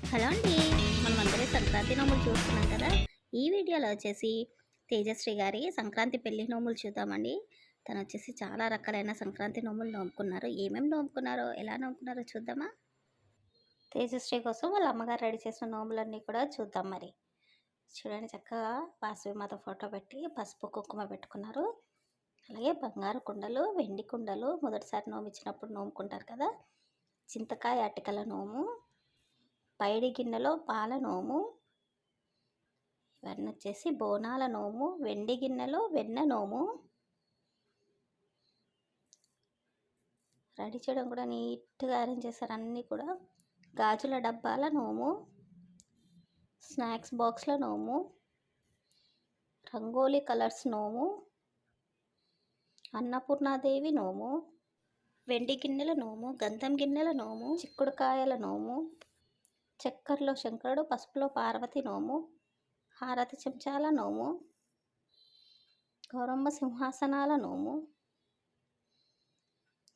Hello అండి. మనమందరం సంక్రాంతి నోములు చూస్తున్నాం కదా! ఈ వీడియోలో వచ్చేసి తేజశ్రీ గారి సంక్రాంతి పెళ్లి నోములు చూద్దామండి. తనొచ్చేసి చాలా రకాలైన సంక్రాంతి నోములు నోముకున్నారు. ఏమేమి నోముకున్నారో, ఎలా నోముకున్నారో చూద్దామా? తేజశ్రీ కోసం వాళ్ళ అమ్మగారు రెడీ చేసిన నోములన్నీ కూడా చూద్దాం మరి. చూడండి చక్కగా వాసవిమాత ఫోటో పెట్టి పసుపు, కుంకుమ పెట్టుకున్నారు. అలాగే బంగారు కుండలు, వెండి కుండలు మొదటిసారి నోమిచ్చినప్పుడు నోముకుంటారు కదా! చింతకాయ అటికల నోము, పైడి గిన్నెలో పాల నోము, ఇవన్నీ వచ్చేసి బోనాల నోము, వెండి గిన్నెలో వెన్న నోము. రెడీ చేయడం కూడా నీట్గా అరేంజ్ చేశారు అన్నీ కూడా. గాజుల డబ్బాల నోము, స్నాక్స్ బాక్స్ల నోము, రంగోలీ కలర్స్ నోము, అన్నపూర్ణాదేవి నోము, వెండి గిన్నెల నోము, గంధం గిన్నెల నోము, చిక్కుడుకాయల నోము, చక్కెరలో శంకరుడు, పసుపులో పార్వతి నోము, హారతి చెంచాల నోము, గౌరమ్మ సింహాసనాల నోము,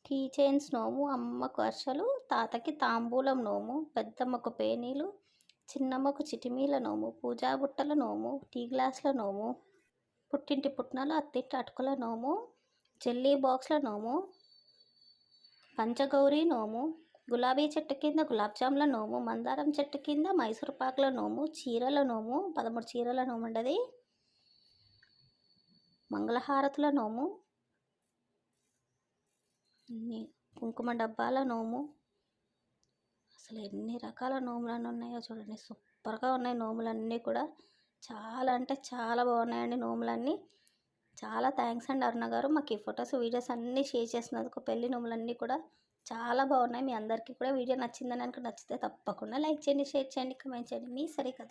కీ చైన్స్ నోము, అమ్మకు అర్షలు, తాతకి తాంబూలం నోము, పెద్దమ్మకు పేనీలు, చిన్నమ్మకు చిటిమీల నోము, పూజా బుట్టల నోము, టీ గ్లాసుల నోము, పుట్టింటి పుట్నాలు, అత్తింటి అటుకుల నోము, జెల్లీ బాక్స్ల నోము, పంచగౌరీ నోము, గులాబీ చెట్టు కింద గులాబ్ జాముల నోము, మందారం చెట్టు కింద మైసూర్ పాకుల నోము, చీరల నోము, 13 చీరల నోము ఉండది, మంగళహారతుల నోము, కుంకుమ డబ్బాల నోము. అసలు ఎన్ని రకాల నోములన్నీ ఉన్నాయో చూడండి, సూపర్గా ఉన్నాయి నోములన్నీ కూడా. చాలా అంటే చాలా బాగున్నాయండి నోములన్నీ. చాలా థ్యాంక్స్ అండి అరుణ గారు, మాకు ఈ ఫొటోస్ వీడియోస్ అన్నీ షేర్ చేసినందుకు. పెళ్లి నోములన్నీ కూడా చాలా బాగున్నాయి. మీ అందరికీ కూడా వీడియో నచ్చిందని అనుకుంటే నచ్చితే తప్పకుండా లైక్ చేయండి, షేర్ చేయండి, కమెంట్ చేయండి. మీ సరికథ.